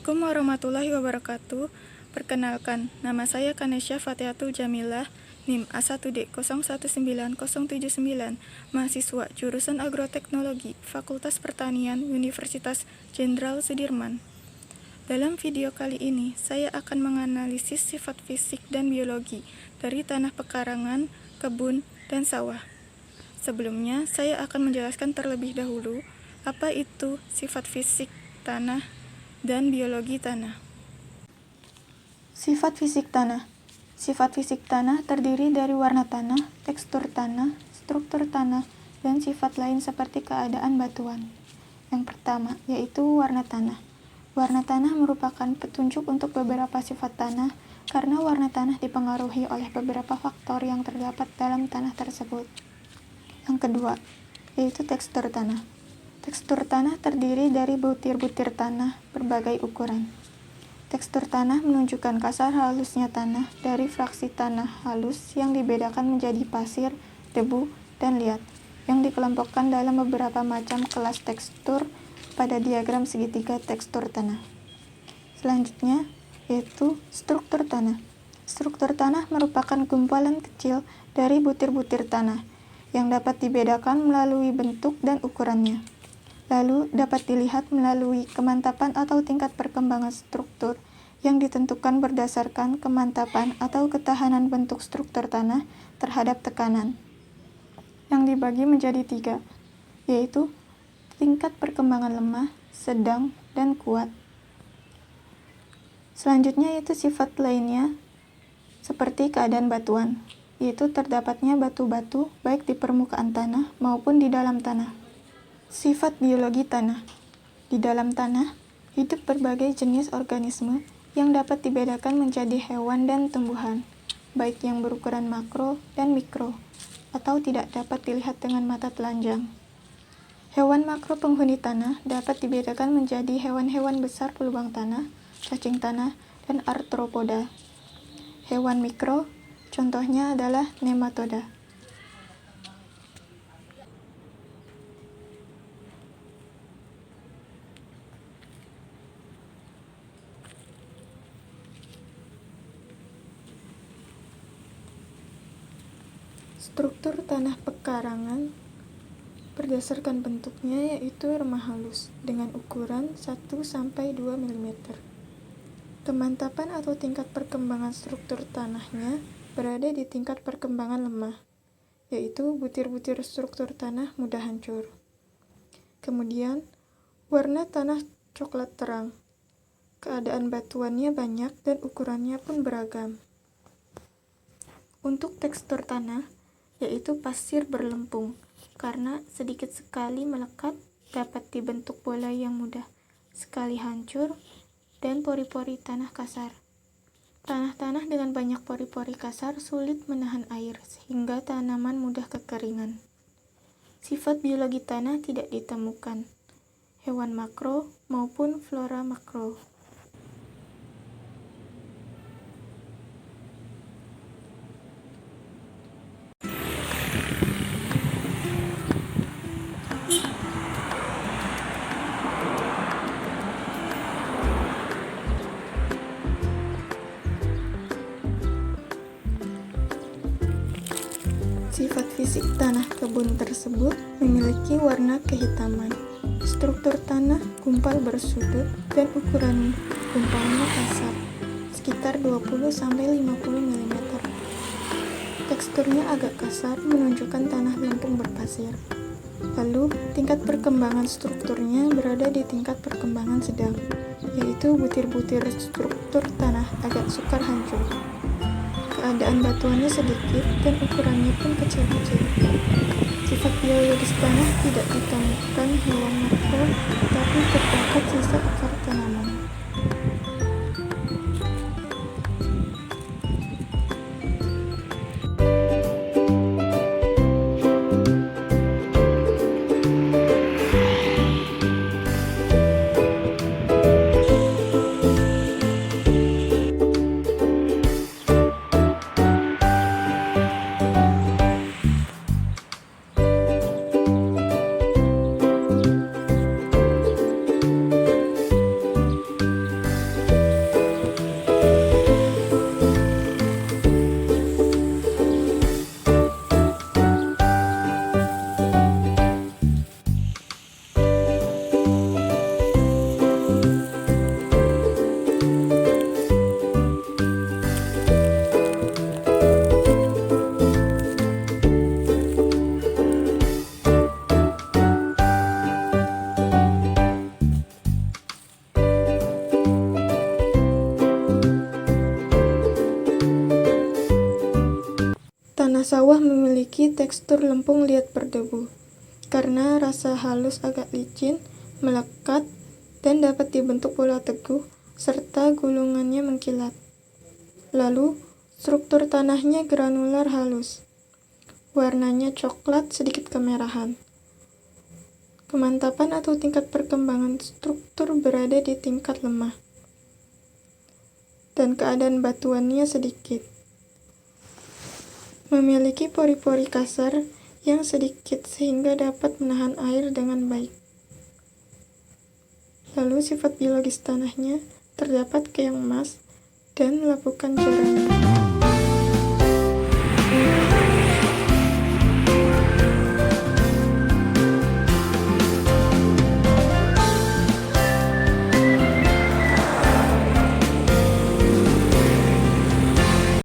Assalamualaikum warahmatullahi wabarakatuh. Perkenalkan, nama saya Kanesya Fatihatul Jamilah, NIM A1D019079, mahasiswa jurusan Agroteknologi, Fakultas Pertanian, Universitas Jenderal Sudirman. Dalam video kali ini, saya akan menganalisis sifat fisik dan biologi dari tanah pekarangan, kebun, dan sawah. Sebelumnya, saya akan menjelaskan terlebih dahulu apa itu sifat fisik tanah dan biologi tanah. Sifat fisik tanah. Sifat fisik tanah terdiri dari warna tanah, tekstur tanah, struktur tanah, dan sifat lain seperti keadaan batuan. Yang pertama, yaitu warna tanah. Warna tanah merupakan petunjuk untuk beberapa sifat tanah karena warna tanah dipengaruhi oleh beberapa faktor yang terdapat dalam tanah tersebut. Yang kedua, yaitu tekstur tanah. Tekstur tanah terdiri dari butir-butir tanah berbagai ukuran. Tekstur tanah menunjukkan kasar halusnya tanah dari fraksi tanah halus yang dibedakan menjadi pasir, debu, dan liat, yang dikelompokkan dalam beberapa macam kelas tekstur pada diagram segitiga tekstur tanah. Selanjutnya, yaitu struktur tanah. Struktur tanah merupakan gumpalan kecil dari butir-butir tanah, yang dapat dibedakan melalui bentuk dan ukurannya. Lalu dapat dilihat melalui kemantapan atau tingkat perkembangan struktur yang ditentukan berdasarkan kemantapan atau ketahanan bentuk struktur tanah terhadap tekanan, yang dibagi menjadi 3, yaitu tingkat perkembangan lemah, sedang, dan kuat. Selanjutnya yaitu sifat lainnya seperti keadaan batuan, yaitu terdapatnya batu-batu baik di permukaan tanah maupun di dalam tanah. Sifat biologi tanah. Di dalam tanah, hidup berbagai jenis organisme yang dapat dibedakan menjadi hewan dan tumbuhan, baik yang berukuran makro dan mikro, atau tidak dapat dilihat dengan mata telanjang. Hewan makro penghuni tanah dapat dibedakan menjadi hewan-hewan besar pelubang tanah, cacing tanah, dan arthropoda. Hewan mikro, contohnya adalah nematoda. Struktur tanah pekarangan berdasarkan bentuknya yaitu remah halus dengan ukuran 1-2 mm. Kemantapan atau tingkat perkembangan struktur tanahnya berada di tingkat perkembangan lemah, yaitu butir-butir struktur tanah mudah hancur. Kemudian, warna tanah coklat terang. Keadaan batuannya banyak dan ukurannya pun beragam. Untuk tekstur tanah, yaitu pasir berlempung, karena sedikit sekali melekat dapat dibentuk bola yang mudah sekali hancur, dan pori-pori tanah kasar. Tanah-tanah dengan banyak pori-pori kasar sulit menahan air, sehingga tanaman mudah kekeringan. Sifat biologi tanah tidak ditemukan, hewan makro maupun flora makro. Sifat fisik tanah kebun tersebut memiliki warna kehitaman. Struktur tanah gumpal bersudut dan ukuran gumpalnya kasar, sekitar 20-50 mm. Teksturnya agak kasar, menunjukkan tanah lempung berpasir. Lalu, tingkat perkembangan strukturnya berada di tingkat perkembangan sedang, yaitu butir-butir struktur tanah agak sukar hancur. Keadaan batuannya sedikit dan ukurannya pun kecil-kecil. Sifat biologis tanah tidak ditemukan hewan makro, tapi terdapat sisa akar tanaman. tekstur lempung liat berdebu, karena rasa halus agak licin, melekat, dan dapat dibentuk bola teguh, serta gulungannya mengkilat. Lalu, struktur tanahnya granular halus. Warnanya coklat sedikit kemerahan. Kemantapan atau tingkat perkembangan struktur berada di tingkat lemah. Dan keadaan batuannya sedikit. Memiliki pori-pori kasar yang sedikit sehingga dapat menahan air dengan baik. Lalu sifat biologis tanahnya terdapat keong emas dan lapukan jarang.